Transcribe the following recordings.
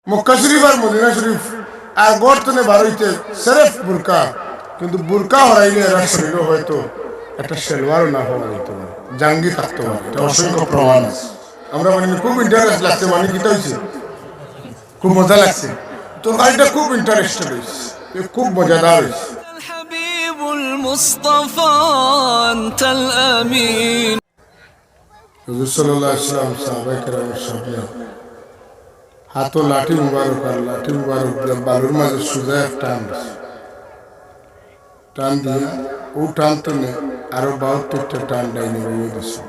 মক্কা শরীফ আর Medina শরীফ আর গর্তনে বারইতে সেরেফ বুরকা, কিন্তু বুরকা হরাইলে এরা শরীর হয়তো একটা সেলওয়ারও না হওয়া যেতে পারে, জাঙ্গি থাকতে পারে। এটা অসংখ্য প্রমাণ আছে। আমরা মানে খুব ইন্টারেস্ট লাগছে, মানে কি হয়েছে, খুব মজা লাগছে। তো গাড়িটা খুব ইন্টারেস্টেড হয়েছে, খুব মজাদার হয়েছে। الحبيب المصطفى أنت الأمين হুজুর সাল্লাল্লাহু আলাইহি ওয়াসাল্লাম সাহাবায়ে কেরামের সামনে হাত ও লাঠি মুবারক আর লাঠি মুবারক দিয়ে বালুর মাঝে সুজা টান দিয়ে ও টান তুলে আরো 72টা টান ডাইনি বইয়ে দিচ্ছে।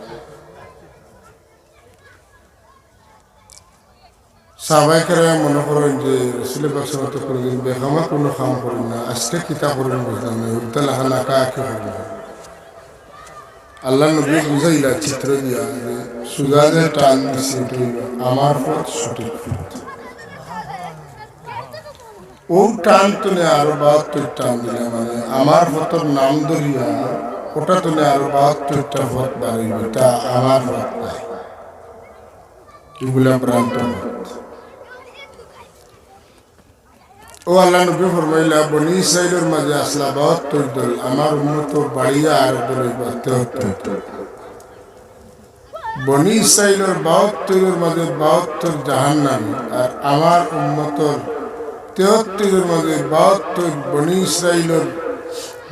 সাহাবায়ে কেরাম মনে করেন যে রাসূল পাক সাল্লাল্লাহু আলাইহি ওয়াসাল্লাম কোনদিন বেখামা কোনো কাম করেন না, আজকে কিতাব করেন বুঝলাম না, উল্টা লাখা নাকা আঁকে করেন না। আল্লাহ নবী বুঝাইলা চিত্র দিয়া যে সুজা যে টান দিচ্ছে আমার পথ সঠিক পথ। ও টান তুলে আরো 72 টান দিলে মানে আমার পথের নাম ধরিয়া ওটা তুলে আরো 72টা পথ বাড়াইবে, এটা আমার পথ নাই, এগুলা ভ্রান্ত পথ। ও আল্লাহ নবী ফরমাইলা বনি ইসরাইলের মাঝে আসলা 72 দল, আমার উম্মত বাড়িয়া আর দল 73। বনি ইসরাইলের 72 মাঝে 72 জাহান্নামী, আর আমার উম্মতর 73 মাঝে 72 বনি ইসরাইলের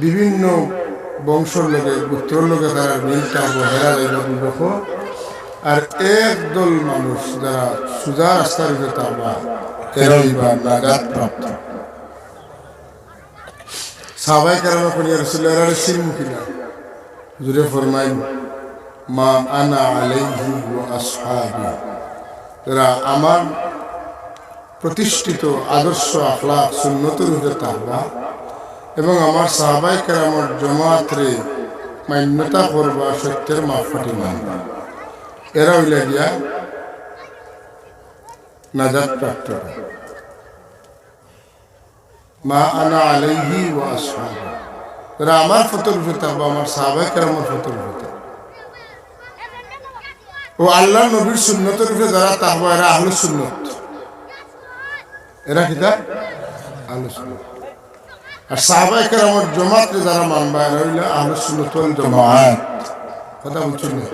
বিভিন্ন বংশর লোকে গোত্রর লোকে তারা মিলটা হেরা যাইব। আর একদল মানুষ যারা সুজা রাস্তার ভিতরে তারবা এরাই বা নাজাত প্রাপ্ত। সাহাবায়ে কেরাম কইয়া রাসূলুল্লাহর সিনমুখিনা জুরে ফরমাইন মা আনা আলাইহি ওয়া আসহাবি, যারা আমার প্রতিষ্ঠিত আদর্শ আখলাক সুন্নতের উপরে থাকবা এবং আমার সাহাবায়ে কেরামের জামাতরে মান্যতা করবা, সত্যের মাপকাঠি মানবা, এরা হইলা গিয়া নাজাত প্রাপ্ত। মা আনা আলাইহি ওয়া আসহাবি, যারা আমার ফতর উপরে থাকবা, আমার সাহাবায়ে কেরামের ফতর উপরে ও আল্লাহ নবীর সুন্নতের উপরে যারা থাকবা, এরা আহলে সুন্নত। এরা কিতা আহলে সুন্নাত। আর সাহাবায়ে কেরামের জামাতকে যারা মানবা, এরা হইল আহলে সুন্নাত ওয়াল জামাত। কথা বুঝছেন না?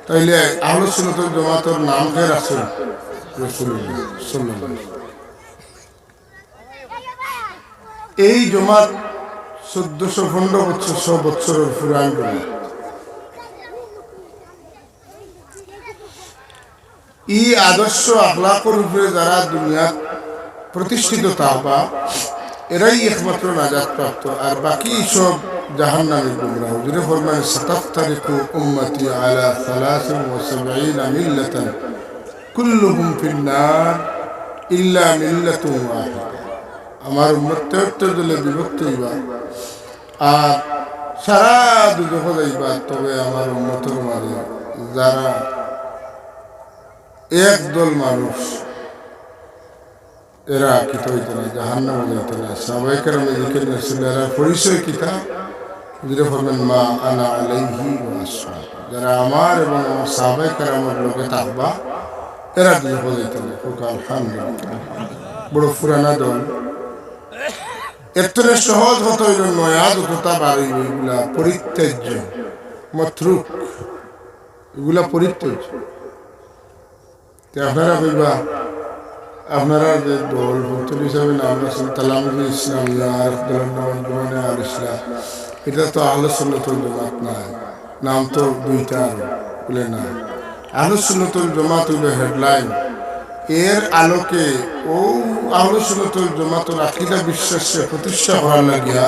তাইলে আহলে সুন্নাত ওয়াল জামাতের নাম কে রাখছেন? রাসূলুল্লাহ সাল্লাল্লাহু আলাইহি ওয়াসাল্লাম। এই জামাত 1415 বছর 100 বছরের পুরান জামাত। এই আদর্শ আখলাকের উপরে যারা দুনিয়া প্রতিষ্ঠিত থাকবা, এরাই একমাত্র নাজাত প্রাপ্ত, আর বাকি সব জাহান্নামী গুমরাহ। হুজুরে ফরমান সাতাফতারিকু উম্মতি আলা 73 মিল্লাতান কুল্লুহুম ফিন্নার ইল্লা মিল্লাতুন ওয়াহিদা। আমার উম্মত 73 দলে বিভক্ত হইবা আর সারা দুজখে যাইবা, তবে আমার উম্মতের মাঝে যারা একদল মানুষ এরা কিতা হইতে না, জাহান্নামে যাইতে না। সাহাবায়ে কেরাম জিকির করছিলেন এরা পরিচয় কিতা? হুজুরে ফরমান মা আনা আলাইহি ওয়া আসহাবি, যারা আমার এবং আমার সাহাবায়ে কেরামের লোকে থাকবা, এরা দুজখে যাইতে না। আলহামদুলিল্লাহ, বড় পুরানা দল। এত সহজ হতে হইল নয়া যতটা বাড়ি, এগুলা পরিত্যাজ্য মাতরুক, এগুলা পরিত্যাজ্য। আপনারা কইবা আপনারা যে দল ভক্ত হিসাবে নাম রাখছেন তালামুল ইসলামিয়া আর দলের আল ইসলাম, এটা তো আহলে সুন্নাত ওয়াল জামাত না, নাম তো দুইটা বলে না। আহলে সুন্নাত ওয়াল জামাত হইল হেডলাইন, এর আলোকে ও আহলে সুন্নাত ওয়াল জামাতের আকীদা বিশ্বাসে প্রতিষ্ঠা করার লাগিয়া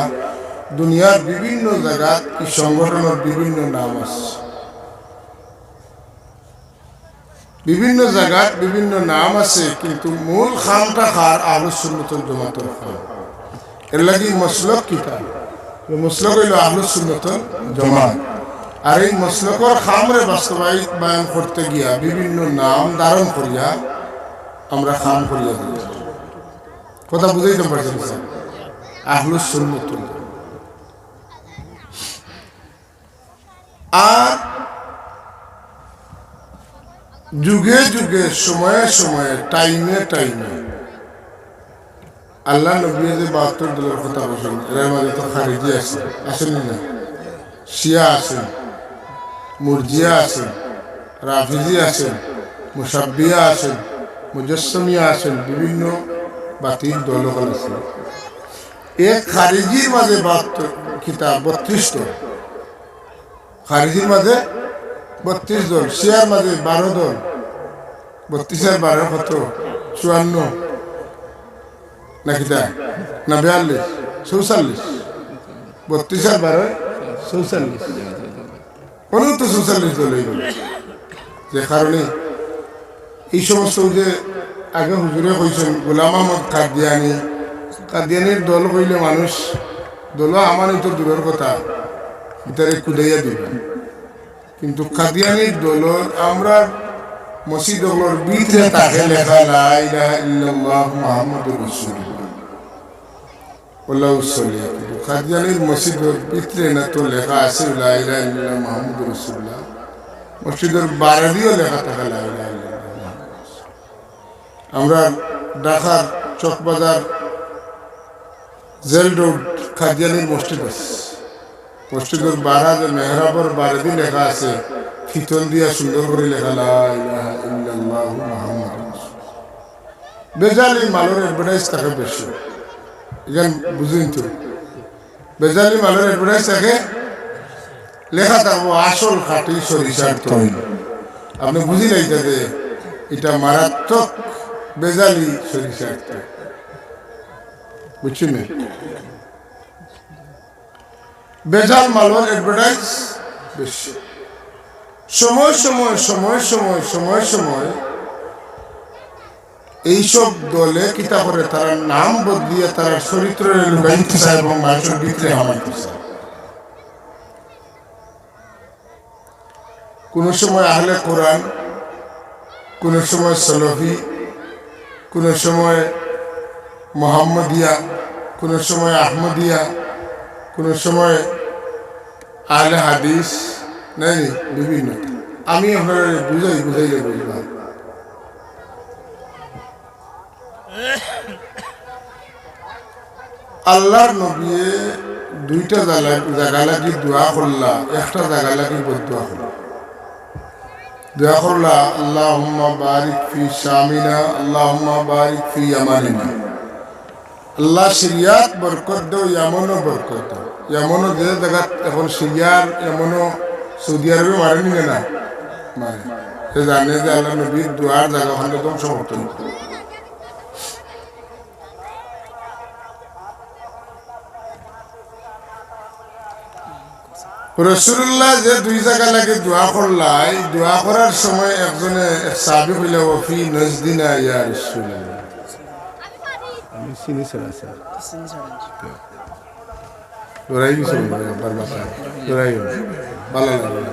দুনিয়ার বিভিন্ন জায়গা এই সংগঠনের বিভিন্ন নাম আছে, বিভিন্ন জায়গার বিভিন্ন নাম আছে, কিন্তু মূল খামটা খার আহলে সুন্নাত ওয়াল জামাতের খাম। এর লাগি মসলক কিতা, মসলক হইল আহলে সুন্নাত ওয়াল জামাত। আর এই মসলকর খামরে বাস্তবায়ন করতে গিয়া বিভিন্ন নাম ধারণ করিয়া আমরা খাম করিয়া দিই। কথা বুঝাইতে পারছেন স্যার? আহলে সুন্নাত ওয়াল জামাত। আর যুগে যুগে সময়ে সময়ে টাইমে টাইমে আল্লাহ নবী যে ৭২ দলের কথা বলছেন এর মাঝে তো খারিজি আছে, আসেনি না? শিয়া আছেন, মুরজিয়া আছেন, রাফিজি আছেন, মুসাব্বিয়া আছেন, মুজাসসিমিয়া আছেন, বিভিন্ন বাতিল দলগণ আছে। এক খারিজির মাঝে ৭২ কিতাব ৩২ দল, খারিজির মাঝে ৩২ দল, শিয়ার মাঝে ১২ দল। ৩২ আর ১২ কত? ৫৪ নাকি তা না ৪২? ৪৪। ৩২ আর ১২ ৪৪, অনন্ত ৪৪ দল হয়ে গেল। যে কারণে এই সমস্ত যে আগে হুজুরে কইছেন গোলাম আহমদ কাদিয়ানির দল কইলে মানুষ দল আমারই তো দূরের কথা, ভিতরে কুদাইয়া দিবে। কিন্তু কাদিয়ানির দলর আমরা মসজিদগুলোর ভিতরে তাকে লেখা লা ইলাহা ইল্লাল্লাহ মুহাম্মাদুর রাসূলুল্লাহ ওয়াল্লাহু সাল্লাল্লাহু আলাইহি। কাদিয়ানির মসজিদের ভিতরে না তো লেখা আছে লা ইলাহা ইল্লাল্লাহ মুহাম্মাদুর রাসূলুল্লাহ, মসজিদের বাইরেও লেখা থাকে লা ইলাহা ইল্লাল্লাহ। আমরা ঢাকার চকবাজার জেল রোড কাদিয়ানির মসজিদ আছে, মসজিদের বারাতে মেহরাবের বারাতে লেখা আছে ফিতল দিয়া সুন্দর করে লেখা লা ইলাহা ইল্লাল্লাহ মুহাম্মাদুর রাসূলুল্লাহ। বেজালি মালের অ্যাডভার্টাইজ থাকে বেশি, এখান বুঝুন তো, বেজালি মালের অ্যাডভার্টাইজ থাকে লেখা থাকবো আসল খাঁটি সরিষার তৈল। আপনি বুঝি নাই যে এটা মারাত্মক বেজালি সরিষার তৈল, বুঝছেন? বেজাল মালের অ্যাডভার্টাইজ বেশি। সময় সময় সময় সময় সময় সময় এইসব দলে কিতা করে তারা নাম বদলিয়ে তারা চরিত্রের লুকাইতে চায় এবং মানুষের ভিতরে হামাইতে চায়। কোন সময় আহলে কোরআন, কোন সময় সলফি, কোন সময় মোহাম্মদিয়া, কোন সময় আহমদিয়া, কোন সময় আহলে হাদিস, নাই বিভিন্ন। আমি আপনার বুঝাইলে বুঝলাম। আল্লাহর নবী দুইটা জায়গা লাগি দোয়া করলা, একটা জায়গা লাগি বদুয়া করলা। দোয়া করলা আল্লাহুম্মা বারিক ফি শামিনা, আল্লাহুম্মা বারিক ফি ইয়ামানিনা। আল্লাহ সিরিয়াত বরকত দাও, ইয়ামানও বরকত দাও। ইয়ামানও যে জায়গা এখন সিরিয়ার এমনও সৌদি আরবে মারেনি না, মানে সে জানে যে আল্লাহ নবীর দোয়ার জায়গা ওখানে কম সমর্থন। রাসূলুল্লাহ যে দুই জায়গা লাগে দোয়া করলাই, দোয়া করার সময় একজনে এক সাহাবী কইলা ওয়াফি নজদিনা ইয়া রাসূলুল্লাহ। আমি চিনি ছাড়া স্যার দৌড়াই গেছিল একবার মাথা দৌড়াই ভালো লাগে।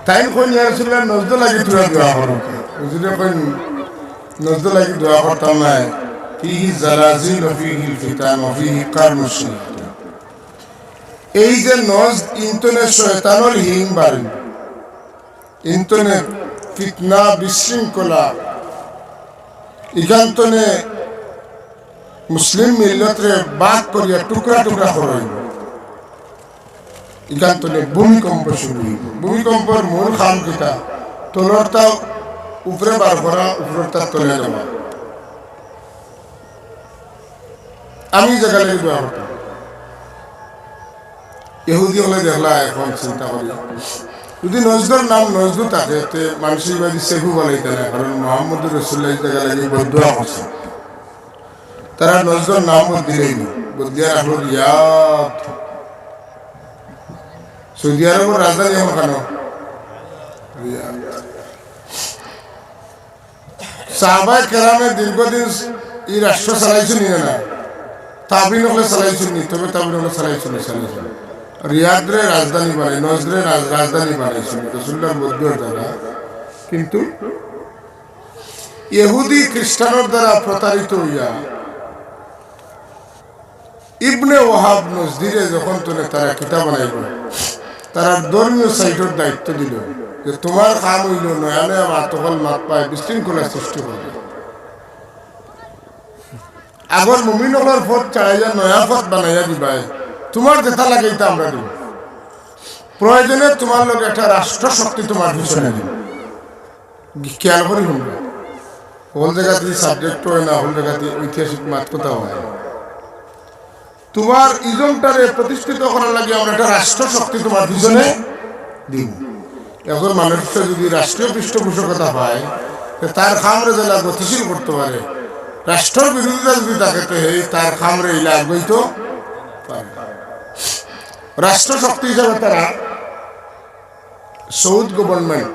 তাই কোন ইয়া রাসূলুল্লাহ নজদ লাগি তোরা দোয়া করো, বুঝলে কোন নজদ লাগি দোয়া করতাম না। ফিহি জালাজিল ওয়া ফিহি ফিতান ওয়া ফিহি কারনুশ শায়াতিন। এই যে নজদ ইন্তনে শয়তানের হিং বাড়ি, ইন্তনে ফিতনা বিশৃঙ্খলা, ইগান্তনে মুসলিম মিল্লতরে বাদ করিয়া টুকরা টুকরা করাইব। ইগান্তনে ভূমিকম্প শুরু হইব। ভূমিকম্পের মূল খাম কিতা? তলরটা উপরে বার করা, উপরটা তলে যাওয়া। আমি জায়গা লাগে দোয়া করতাম। ইহুদি হলে দেখলা এখন চিন্তা করি যদি নজরুল নাম নজরুল থাকে তে মানুষের বাড়ি সেহু বলাইতে না, কারণ মুহাম্মদুর রাসূলুল্লাহ জায়গা লাগে বদুয়া করছে। তারা নজরুল নাম বদলেই না, বদলিয়া রাখলো রিয়াদ। সৌদি আরবের রাজধানী আমার কেন রিয়াদ। সাহাবায়ে কেরামে দীর্ঘদিন এই রাষ্ট্র চালাইছেন না, তাবিন হলে চালাইছেন নি, তবে তাবিন হলে চালাইছেন। রিয়াদরে রাজধানী বানাই, নজরে রাজধানী বানাইছেন রাসূলুল্লাহর বদুয়ার দ্বারা। কিন্তু ইহুদি খ্রিস্টানের দ্বারা প্রতারিত হইয়া ইবনে ওয়াহাব নজদিরে যখন তোলে তারা কিতাব বানাইল, তারা ধর্মীয় সাইটের দায়িত্ব দিল যে তোমার কাম হইল নয়া নয়া মাতকল মাত পায় বিশৃঙ্খলা সৃষ্টি করবে। আগর মুমিনগর পথ চাড়াইয়া নয়া পথ বানাইয়া দিবাই, তোমার যেটা লাগে এটা আমরা দিব। প্রয়োজনে তোমার লোক একটা রাষ্ট্র শক্তি তোমার পিছনে দিব। খেয়াল করি শুনবে, হল জায়গাতে সাবজেক্ট হয় না, হল জায়গাতে ঐতিহাসিক মাত কথা হয়। তোমার ইজমটারে প্রতিষ্ঠিত করার লাগে আমরা একটা রাষ্ট্র শক্তি তোমার পিছনে দিব। এখন মানুষটা যদি রাষ্ট্রীয় পৃষ্ঠপোষকতা পায়, তার খামরে জেলা গতিশীল করতে পারে। রাষ্ট্রের বিরোধিতা যদি তাকে তার খামরে ইলা আগ্রহিত পারে। রাষ্ট্র শক্তি হিসাবে তারা সৌদ গভর্নমেন্ট,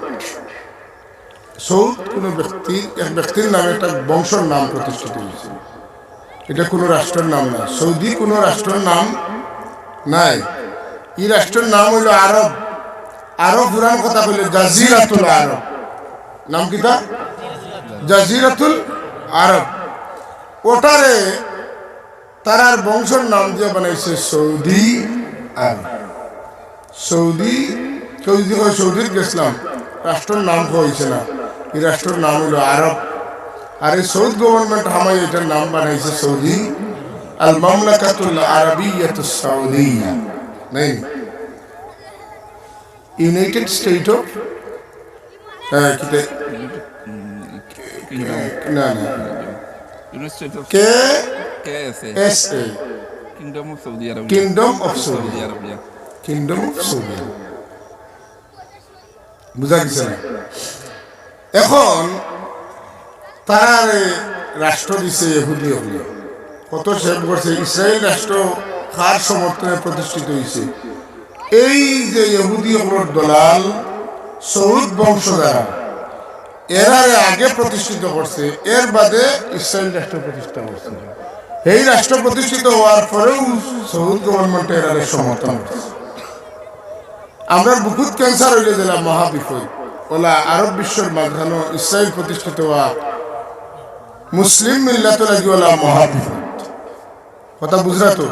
সৌদ কোন ব্যক্তির, এক ব্যক্তির নামে একটা বংশের নাম প্রতিষ্ঠিত হয়েছে। এটা কোনো রাষ্ট্রের নাম না। সৌদি কোনো রাষ্ট্রের নাম নাই। এই রাষ্ট্রের নাম হইল আরব। আরব পুরান কথা বললে জাজিরাতুল আরব। নাম কিটা? জাজিরাতুল আরব। ওটারে তারার বংশের নাম দিয়ে বানাইছে সৌদি আরব। সৌদি, কেউ যদি হয় সৌদির গেছিলাম, রাষ্ট্রের নাম হয়েছে না। এই রাষ্ট্রের নাম হইল আরব। আর এই সৌদ গভর্নমেন্ট হামাই এটার নাম বানাইছে সৌদি আল মামলাকাতুল আরাবিয়াতুস সাউদিয়া, নাই ইউনাইটেড স্টেট অফ না না KSA, Kingdom of Saudi Arabia. Kingdom of Saudi, Saudi Arabia. Kingdom of Saudi. বুঝা গেছে না? এখন তার রাষ্ট্র দিছে ইহুদি হলে, কত সেভ করছে। ইসরায়েল রাষ্ট্র কার সমর্থনে প্রতিষ্ঠিত হয়েছে? এই যে ইহুদি হলোর দলাল সৌদ বংশধারা, এরা আগে প্রতিষ্ঠিত করছে, এর বাদে ইসরায়েল রাষ্ট্র প্রতিষ্ঠা করছে। এই রাষ্ট্র প্রতিষ্ঠিত হওয়ার পরেও সৌদ গভর্নমেন্ট এরা সমর্থন করছে। আমরা বহুত ক্যান্সার হইলে দিলাম মহাবিপদ। ওলা আরব বিশ্বের মাঝখানে ইসরায়েল প্রতিষ্ঠিত হওয়া মুসলিম মিল্লাত লাগিওয়ালা মহাবিপদ। কথা বুঝরা তো?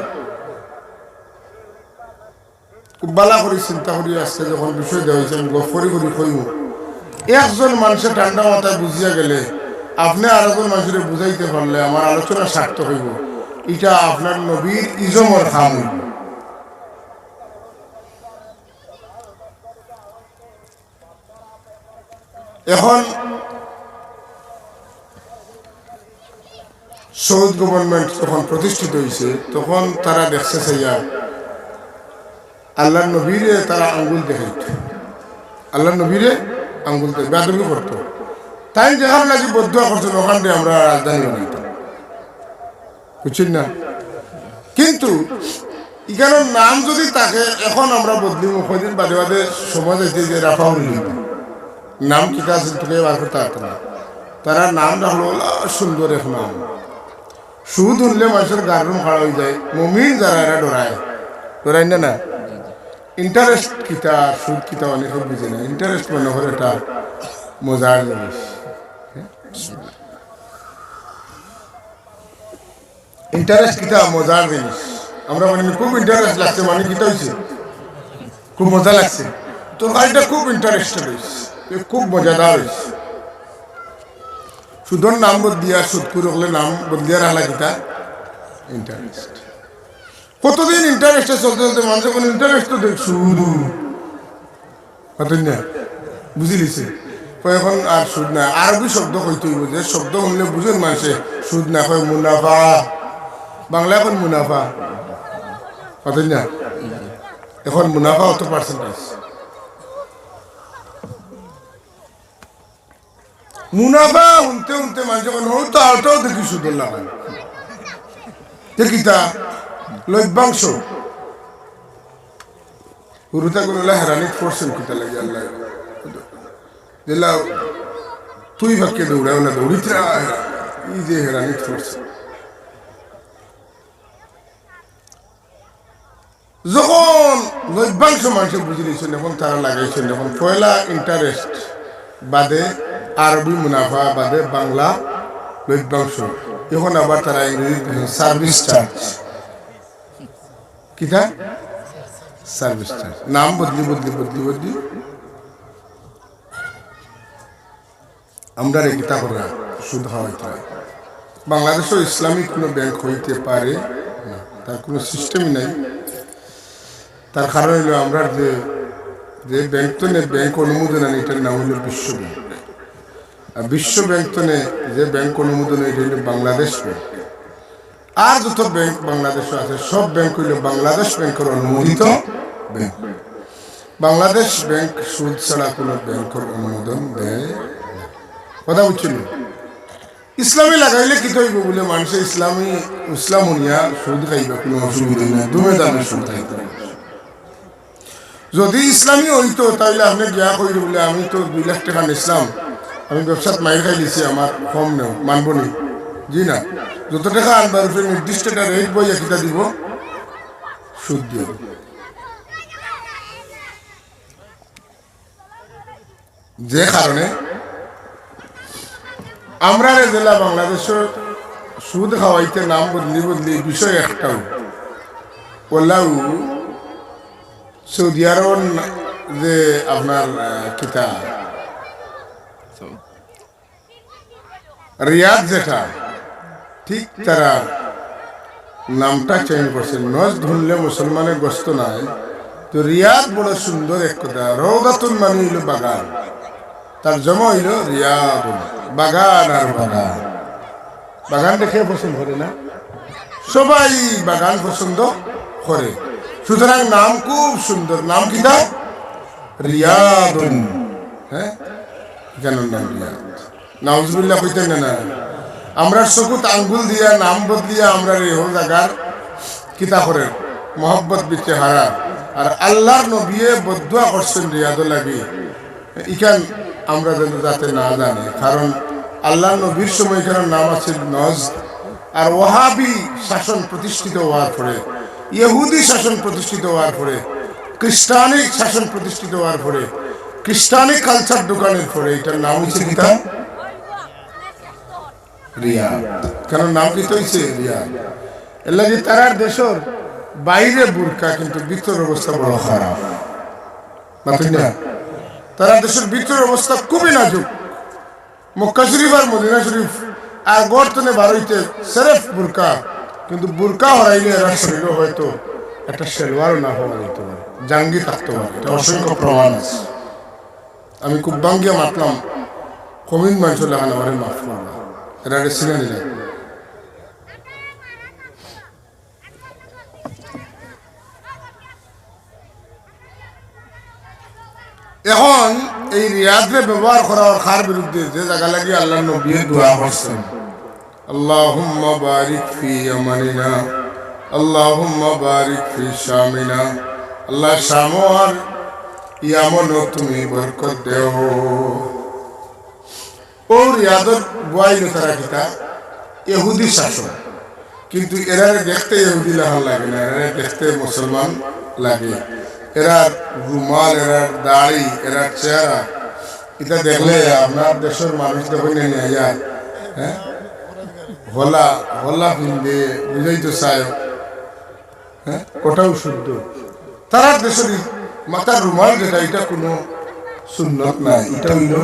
খুব বালা করে চিন্তা করি আজকে যখন বিষয় দেওয়া হয়েছে, আমি গফরি করি কইব, একজন মানুষের ঠান্ডা মাথায় বুঝিয়া গেলে আপনি আর একজন মানুষের বুঝাইতে পারলে আমার আলোচনা সার্থক হইব। এটা আপনার নবীর ইজমর খাম হইব। এখন সৌদ গভর্নমেন্ট যখন প্রতিষ্ঠিত হয়েছে, তখন তারা দেখছে চাইয়া আল্লাহ নবীরে তারা আঙ্গুল দেখাইত। আল্লাহ নবীরে আঙ্গুল বেদবি করতো। তাই দেখার লাগে বদ্ধ করছেন, ওখান থেকে আমরা রাজধানী বানাইতাম, বুঝছেন না? কিন্তু এখানে নাম যদি তাকে এখন আমরা বদলি কদিন বাদে বাদে সময় যাইতে যে রাফাউল নাম কিতা আছে তোকে বার করতে পারত না। তারা নাম রাখলো সুন্দর এক নাম। সুদ উঠলে মানুষের গারুম খাড়া হয়ে যায়। মমিন যারা এরা ডরাই না না। ইন্টারেস্ট কিতা সুদ কিতা অনেকে বুঝে না। ইন্টারেস্ট মনে করে এটা মজার জিনিস। ইন্টারেস্ট কিতা মজার জিনিস। আমরা মানে খুব ইন্টারেস্ট লাগছে, মানে কিতা হয়েছে খুব মজা লাগছে। তো গাড়িটা খুব ইন্টারেস্টেড হয়েছে, খুব মজাদার হয়েছে। সুদর নাম বদলিয়া সুদ করলে নাম বদলিয়া রাখলা কিতা ইন্টারেস্ট। কতদিন ইন্টারেস্টে চলতে চলতে মানুষের কোনো ইন্টারেস্ট তো দেখ সুদ না বুঝি লিছে। এখন আর সুদ না, আরবি শব্দ কইতে হইব, যে শব্দ শুনলে বুঝেন মানুষে সুদ না কয় মুনাফা। বাংলা এখন মুনাফা পাতেন না, এখন মুনাফা অত পার্সেন্টেজ। মুনাফা শুনতে শুনতে মানুষ যখন হতো আওটাও দেখি সুদর লাগায় দেখিতা লভ্যাংশ গুরুতা গুলো হেরানিত করছেন কিতা লাগে আল্লাহ দিলা তুই ভাবকে দৌড়াও না দৌড়িতে এই যে হেরানিত করছে। যখন লভ্যাংশ মানুষ বুঝে নিয়েছেন, এখন তারা লাগাইছেন এখন পয়লা ইন্টারেস্ট বাদে আরবি মুনাফা বাদে বাংলা লভ্যাংশ। এখন আবার তারা ইংরেজি সার্ভিস চার্জ কিতা সার্ভিস চার্জ নাম বদলি বদলি বদলি বদলি আমরা রেখিতা করা সুদ খাওয়াইতে হয়। বাংলাদেশও ইসলামিক কোনো ব্যাংক হইতে পারে না, তার কোনো সিস্টেমই নাই। তার কারণ হইল আমরা যে ব্যাংক তো নেই, ব্যাংক অনুমোদন আনি, এটার নাম হইল বিশ্ব ব্যাংক। আর বিশ্ব ব্যাংক তো নেই, যে ব্যাংক অনুমোদন এটা হইল বাংলাদেশ ব্যাংক। আর যত ব্যাংক বাংলাদেশে আছে সব ব্যাংক হইল বাংলাদেশ ব্যাংকের অনুমোদিত ব্যাংক। বাংলাদেশ ব্যাংক সুদ ছাড়া কোনো ব্যাংকের অনুমোদন দেয় না। কথা বুঝছিল? ইসলামী লাগাইলে কি হইব বলে মানুষে ইসলাম উনিয়া সুদ খাইবে, কোনো অসুবিধা নেই, দুমে দামে সুদ খাইতে। যদি ইসলামী হইতো তাহলে আপনি গিয়া কইল বলে আমি তো 2 লাখ টাকা নিছিলাম, আমি ব্যবসাত মাইর খাই দিছি, আমার কম নেও, মানব নি? জি না, যত টাকা আনবার উপরে নির্দিষ্ট একটা রেট বইয়া কিতা দিব, সুদ দিয়ে। যে কারণে আমরা জেলা বাংলাদেশের সুদ খাওয়াইতে নাম বদলি বদলি বিষয় একটাও ওলাউ সৌদি আরব যে আপনার কিতা রিয়াদ যেটা, ঠিক তারা নামটা চেঞ্জ করছে। নজ ধরলে মুসলমানের গোস্ত নাই, তো রিয়াদ বড় সুন্দর এক কথা। রওদাতুন মানে হইল বাগান, তার জমা হইল রিয়াদ, বাগান আর বাগান। বাগান দেখে পছন্দ করে না, সবাই বাগান পছন্দ করে, সুতরাং নাম খুব সুন্দর। নাম কি তা? রিয়াদুন। হ্যাঁ, কেন নাম রিয়াদ? নাউজুবিল্লাহ কইতেন না? আমরা চকুত আঙ্গুল দিয়া নাম বদলিয়া আমরা রেহ জায়গার কিতা করে মহব্বত বিচে হারা। আর আল্লাহর নবিয়ে বদুয়া করছেন রিয়াদ লাগি, ইখান আমরা যেন যাতে না জানি। কারণ আল্লাহ নবীর সময় কারণ নাম আছে নজ। আর ওয়াহাবি শাসন প্রতিষ্ঠিত হওয়ার পরে, ইহুদি শাসন প্রতিষ্ঠিত হওয়ার পরে, খ্রিস্টানিক শাসন প্রতিষ্ঠিত হওয়ার পরে, খ্রিস্টানিক কালচার দোকানের পরে এটার নাম হচ্ছে কিতা? রিয়াদ। কারণ নাম কি হয়েছে রিয়াদ। এর লাগে তারার দেশের বাইরে বুরকা, কিন্তু ভিতর অবস্থা বড় খারাপ। তারা দেশের ভিতর অবস্থা খুবই নাজুক। মক্কা শরীফ আর মদিনা শরীফ আর গর্তনে বারইতে সেরেফ বুরকা, কিন্তু বুরকা হরাইলে এরা শরীরও হয়তো একটা সেলওয়ারও না হওয়া যেতে পারে, জাঙ্গি থাকতে পারে। এটা অসংখ্য প্রমাণ আছে। আমি খুব বাঙ্গিয়া মাতলাম, কমিন মানুষ লাগানো আমার মাফ করলাম, এরা সিনে নিলাম। এখন এই রিয়াদরে ব্যবহার করার খার বিরুদ্ধে যে জায়গা লাগি আল্লাহ নবী দোয়া করছেন, আল্লাহুম্মা বারিক ফি ইয়ামানিনা, আল্লাহুম্মা বারিক ফি শামিনা। আল্লাহ শাম আর ইয়ামনও তুমি বরকত দেও। ও রিয়াদর বয়াইল তারা কিতা ইহুদি শাসন, কিন্তু এরা দেখতে ইহুদি লাহান লাগে না, এরা দেখতে মুসলমান লাগে। এরার রুমাল, এরার দাড়ি, এরার চেহারা, এটা দেখলে আপনার দেশের মানুষ দেখুন নিয়ে যায়। হ্যাঁ, হলা হলা ফিন্দে বুঝাই তো চায়। হ্যাঁ, ওটাও শুদ্ধ। তারা দেশের মাথার রুমাল যেটা, এটা কোনো সুন্নত নাই। এটা হইল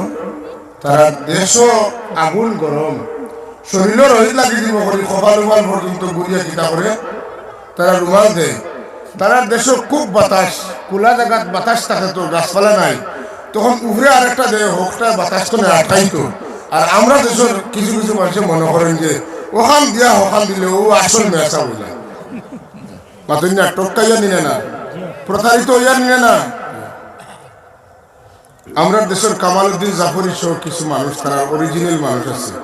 তারা দেশও আগুন গরম, শরীরের রহিত লাগি দিব করি কপাল রুমাল পর্যন্ত গুড়িয়া কিতা করে তারা রুমাল দেয়। তারা দেশে খুব বাতাস, খোলা জায়গাত বাতাস থাকে, তো গাছপালা নাই, তখন উপরে আরেকটা দেয় হোকটা বাতাস তো আটকাইতো। আর আমরা দেশের কিছু কিছু মানুষ মনে করেন যে ওখান দিয়া ওখান দিলে ও আসল মেসা বলে মাতুন না, টপকাইয়া নিলে না, প্রতারিত হইয়া নিলে না। আমরা দেশের কামালউদ্দিন জাফরি সহ কিছু মানুষ, তারা অরিজিনাল মানুষ আছে,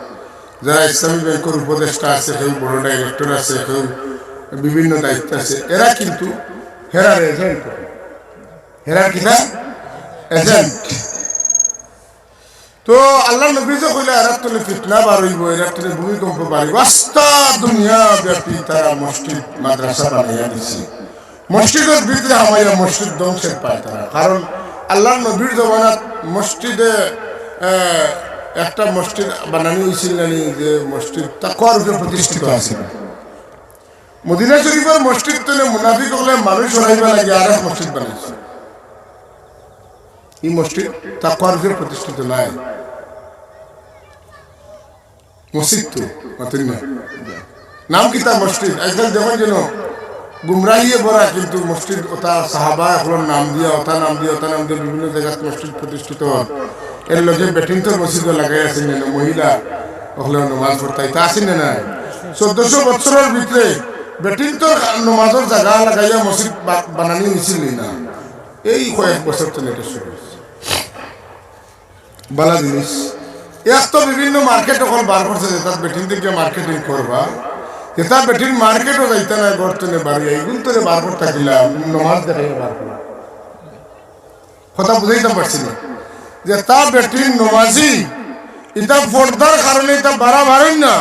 যারা ইসলামী ব্যাংকের উপদেষ্টা আছে, কেউ বড় ডাইরেক্টর আছে, কেউ বিভিন্ন দায়িত্ব আছে। এরা কিন্তু হেরার এজেন্ট, হেরার কিনা এজেন্ট। তো আল্লাহ নবী যে কইলা এরা তলে ফিতনা বাড়ইব, এরা তলে ভূমিকম্প বাড়িব, আস্তা দুনিয়া ব্যাপী তারা মসজিদ মাদ্রাসা বানাইয়া দিছে। মসজিদের ভিতরে আমাইয়া মসজিদ ধ্বংসের পায় তারা। কারণ আল্লাহ নবীর জমানাত মসজিদে একটা মসজিদ বানানি হয়েছিল, যে মসজিদ তাকওয়ার উপরে প্রতিষ্ঠিত আছে। মদিনা শরীফের মসজিদ তলে মুনাফিক হলে মানুষ সরাইবা লাগে আর এক মসজিদ বানাইছে। এই মসজিদ তাকওয়ার উপরে প্রতিষ্ঠিত নাই, মসজিদ তো মাতিন না নাম কি তার মসজিদ। আজকাল যখন যেন গুমরাহিয়ে ভরা, কিন্তু মসজিদ ওটা সাহাবা এখন নাম দিয়া ওটা নাম দিয়ে বিভিন্ন জায়গায় মসজিদ প্রতিষ্ঠিত হয়। এর লগে বেটিংটন মসজিদ লাগাই আছেন না, মহিলা ওখানে নমাজ পড়তাই তা আছেন না। 1400 বছরের ভিতরে বেটিংটন নমাজের জায়গা লাগাইয়া মসজিদ বানানি হয়েছিল না, এই কয়েক বছর তো এটা শুরু হয়েছে। বালা জিনিস এক তো বিভিন্ন মার্কেট এখন বার করছে, যে তার বেটিং থেকে মার্কেটিং করবা, যে তার বেটিং মার্কেটও যাইতে না, গর্তনে বাড়ি এইগুলো তো বার করতে গেলাম নমাজ দেখাই বার করা কথা বুঝাইতে পারছি না, যে তার বেটিং নমাজি এটা পর্দার কারণে এটা বাড়া বাড়েন না,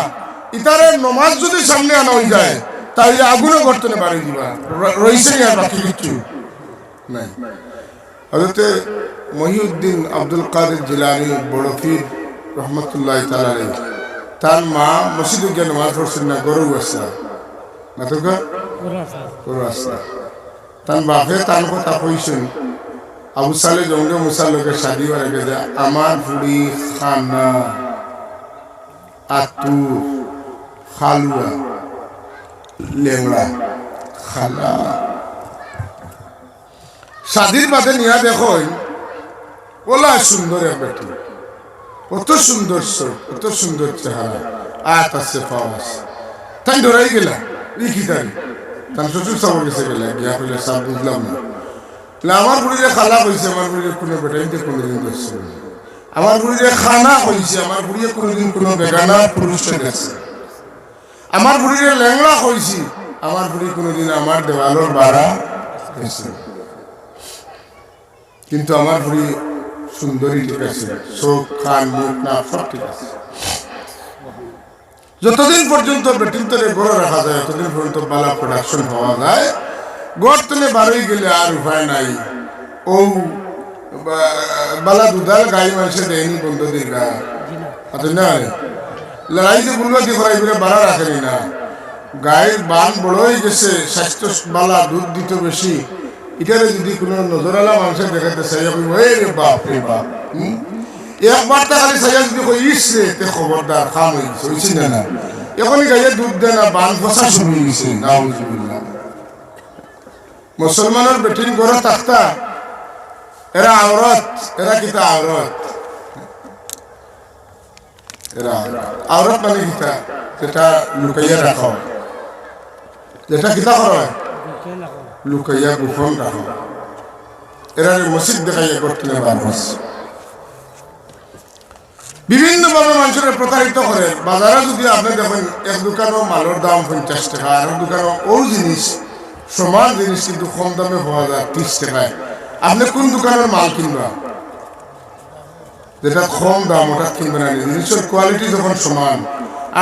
ইতারে নমাজ যদি সামনে আনা হয়ে যায় তাহলে আগুনও গর্তনে বাড়ি দিবা রয়েছে আর বাকি কিছু নাই। হযরতে মহিউদ্দিন আব্দুল কাদের জিলানী বড় পীর রহমতুল্লাহ তাআলা আলাইহি, তার মা মসজিদে গিয়ে নামাজ পড়ছেন না, গরু আসলা না তো গরু আসলা, তার বাপে তার কথা কইছেন আবু সালে জঙ্গে মুসার লোকের শাদি হয়ে গেছে, আমার বুড়ি খানা আতু খালুয়া লেংড়া খালা শাদির বাদে নিয়া দেখো ওলা সুন্দর এক বেটি, কত সুন্দর চোখ, কত সুন্দর চেহারা, আত আছে পাওয়াস, তাই ধরাই গেলা লিখি তারি তার শ্বশুর সাবর গেছে গেলা গিয়া কইলে সব বুঝলাম না, আমার বুড়িরে খালা কইছে, আমার বুড়িরে কোনো বেটাইতে কোনোদিন দেখছে, আমার বুড়িরে খানা কইছে, আমার বুড়িয়ে কোনোদিন কোনো বেগানা পুরুষে দেখছে, আমার বুড়িরে ল্যাংড়া কইছি, আমার বুড়ি কোনোদিন আমার দেওয়ালোর বাড়া গেছে, কিন্তু আমার বুড়ি সুন্দরী ঠিক আছে, চোখ কান মুখ না সব ঠিক আছে। যতদিন পর্যন্ত বেটিং তলে গড়ে রাখা যায়, ততদিন পর্যন্ত বালা প্রোডাকশন হওয়া যায়। গড় তলে বাড়ি গেলে আর উপায় নাই, ও বালা দুধার গাই মানুষের দেয়নি বন্ধ দীর্ঘা না, লড়াই যে বলবো কি করাই করে বাড়া রাখেনি না, গায়ের বান বড় হয়ে গেছে, স্বাস্থ্য বালা দুধ দিত বেশি, এটারে যদি কোনো নজরালা মানুষের দেখাতে চাই রে বাপ রে বাপ, একবার তা খালি চাইয়া যদি কই ইসরে তে খবরদার খাম হয়েছে না, এখনই গাইয়ে দুধ দেয় না, বান ফসা শুরু হয়েছে নাউজুবিল্লাহ। মুসলমানের বেটিং করে থাকতা এরা আওরত, এরা কিতা আওরত, এরা আওরত মানে কিতা যেটা লুকাইয়া রাখা, যেটা কিতা করা হয় লুকাইয়া গোপন রাখা, এরা মসজিদ দেখাইয়া করতে পারবাস, বিভিন্ন ভাবে মানুষের প্রতারিত করে। বাজারে যদি আপনি দেখেন এক দোকানও মালের দাম 50 টাকা, আর এক দোকানও ও জিনিস সমান জিনিস কিন্তু কম দামে পাওয়া যায় 30 টাকায়, আপনি কোন দোকানের মাল কিনবা? যেটা কম দাম ওটা কিনবে না, জিনিসের কোয়ালিটি যখন সমান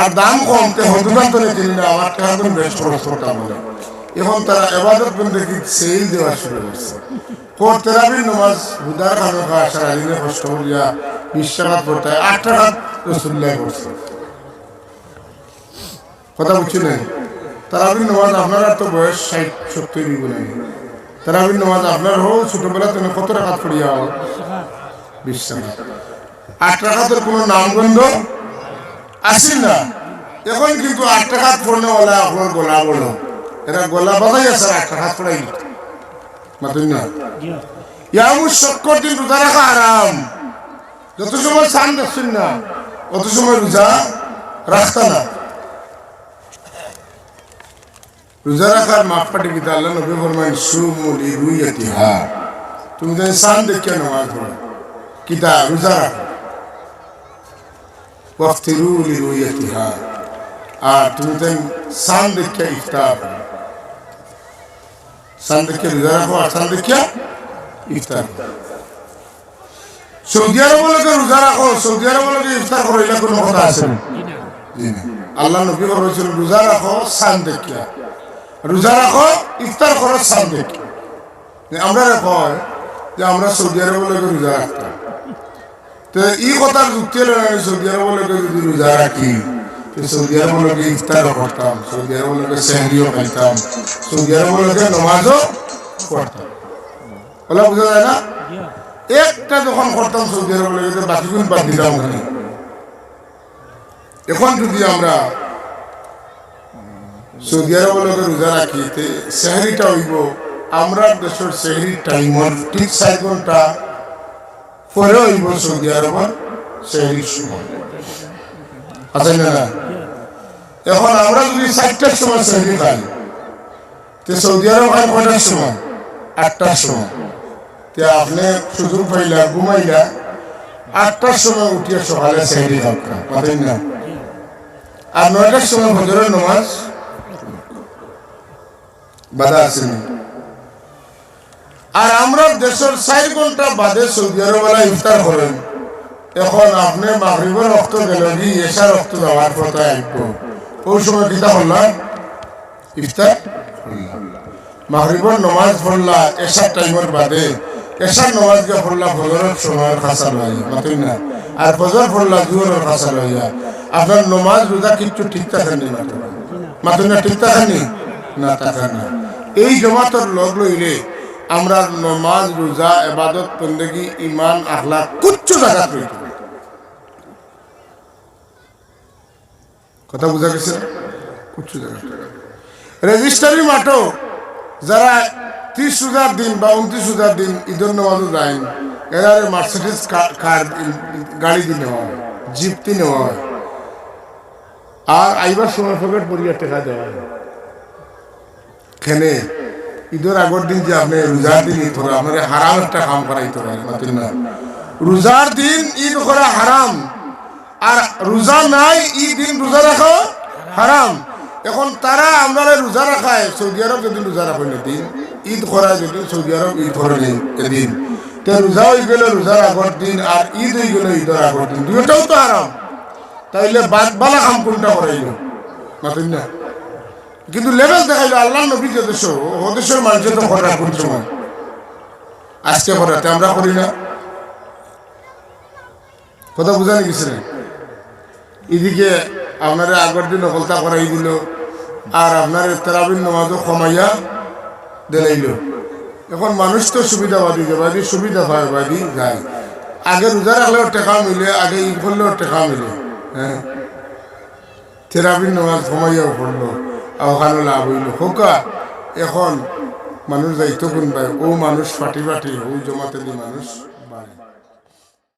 আর দাম কম, তখন দোকান তো কিনি না, আমার টাকা তো বেশ খরচ করতাম বলে। এখন তারা এবাদত বন্দেগী সেল দেওয়া শুরু করছে, তেরাবির নামাজ হুদার খানো খা সারাদিনে কষ্ট করিয়া 20 টাকা পড়তে 8 টাকা রসুল্লাহ করছে, কথা বুঝছিলেন? তারাবির নামাজ আপনার তো বয়স 60-70 দিব নাই, তারাবির নামাজ আপনার হোক ছোটবেলা তুমি কত টাকা পড়িয়া হোক 20 টাকা, 8 টাকা তোর কোনো নামগন্ধ আসেন না। এখন কিন্তু 8 টাকা পড়নেওয়ালা আপনার গলা বড়, এরা গলা বাঁধাই আছে 8 টাকা পড়াই মাতুন না। ইয়ামুর 70 দিন রোজা রাখা আরাম, যত সময় চান দেখছেন না অত সময় রোজা রাখতা না। রোজা রাখার মাপকাঠি কিতা আল্লাহ নবী ফরমায়েন সুমুল রুইয়াতিহা, তুমি যদি চান দেখিয়া নামাজ পড়ো কিতা রোজা রাখো, ওয়াফতিরু লিরুইয়াতিহা, আর তুমি যদি চান দেখিয়া ইফতার করো, চান দেখিয়া রোজা রাখো আর চান দেখিয়া ইফতার করো। সৌদি আরব লোকে রোজা রাখো, সৌদি আরব লোকে ইফতার করো, এটা কোনো কথা আছে না? আল্লাহ নবী বলেছেন রোজা রাখো চান দেখিয়া, রোজা রাখো ইফতার করো চান দেখিয়া। আমরা কয় যে আমরা সৌদি আরব লোকে রোজা রাখতাম, তো এই কথার যুক্তি হলো সৌদি আরব লোকে যদি রোজা রাখি সৌদি আরবের লোকে ইফতারও করতাম, সৌদি আরবের লোকে সেহরিও খাইতাম, সৌদি আরবের লোকে নমাজও পড়তাম। বলা বোঝা যায় না? একটা যখন করতাম সৌদি আরবের লোকে বাকি গুণ বাদ দিতাম ওখানে। এখন যদি আমরা সৌদি আরবের লোকে রোজা রাখি, সেহরিটা হইব আমরা দেশের সেহরির টাইমর ঠিক 4 ঘন্টা পরে হইব সৌদি আরবের সেহরির সময়। আছে না? এখন আমরা যদি 4টার সময় সেহরি খাই, সৌদি আরব খাই কয়টার সময়? 8টার সময়। আপনি সুযোগ পাইলা, ঘুমাইলা, 8টার সময় উঠিয়ে সকালে সেহরি খাওয়া, পাতেন না? আর 9টার সময় ফজরের নামাজ বাধা আছে না? আর আমরা দেশের 4 ঘন্টা বাদে সৌদি আরবেলা ইফতার করেন। এখন আপনি মাগরিবের রক্ত গেল কি এশার রক্ত দেওয়ার কথা আসব, ওই সময় কিতা করলাম? ইফতার মাগরিবের নমাজ পড়লা এশার টাইমের বাদে, এশার নমাজ কে পড়লা ফজরের সময়ের খাসা লইয়া, মাতুই না? আর ফজর পড়লা জোহরের খাসা লইয়া। আপনার নমাজ রোজা কিচ্ছু ঠিক থাকেনি, মাতুই না? ঠিক থাকেনি না? থাকে না। এই জমাতের লগ লইলে আমরা নমাজ রোজা ইবাদত বন্দেগী ঈমান আখলাক কিচ্ছু জায়গা রইতে, কথা বুঝা গেছে? কিচ্ছু জায়গা রেজিস্ট্রারি মাঠও যারা 30,000 দিন বা 29,000 দিন ঈদের নামাজও যায়, এরা মার্সিডিজ কার গাড়ি দিয়ে নেওয়া হয়, জিপতি নেওয়া হয়, আর আইবার সময় পকেট পরিয়া টেকা দেওয়া হয়। খেলে ঈদের আগের দিন যে আপনি রোজার দিন ঈদ করা, আপনার হারাম একটা কাম করাইতে পারেন, মাতিল না? রোজার দিন ঈদ করা হারাম, আর রোজা নাই ঈদ দিন রোজা রাখা হারাম। এখন তারা আমরা রোজা রাখায়, সৌদি আরব যেদিন রোজা রাখেন এদিন, ঈদ করায় যেদিন সৌদি আরব ঈদ করেন এদিন, রোজা হয়ে গেল রোজার আগের দিন, আর ঈদ হয়ে গেল ঈদের আগের দিন, দুটোটাও তো হারাম। তাইলে বালা কাম কোনটা করাইল, মাতিল না? কিন্তু লেভেল দেখাইলো আল্লাহ নবী যে দেশ, ও দেশের মানুষের তো করা কোন সময় আজকে করাতে আমরা করি না, কথা বুঝানি গেছে। এদিকে আপনারা আগের দিন নকলতা করাই দিল, আর আপনার তারাবির নামাজও কমাইয়া দিলাইল। এখন মানুষ তো সুবিধাবাদী, যেবাদি সুবিধা পায় বাদি যায়। আগে রোজা রাখলেও টেকা মিলে, আগে ঈদ করলেও টেকা মিলে, হ্যাঁ, তারাবির নামাজ কমাইয়াও পড়লো, ওখানে লাভ হইল হোকা। এখন মানুষ যাইতো কোন ভাই, ও মানুষ ফাটি ফাটি ও জমাতে মানুষ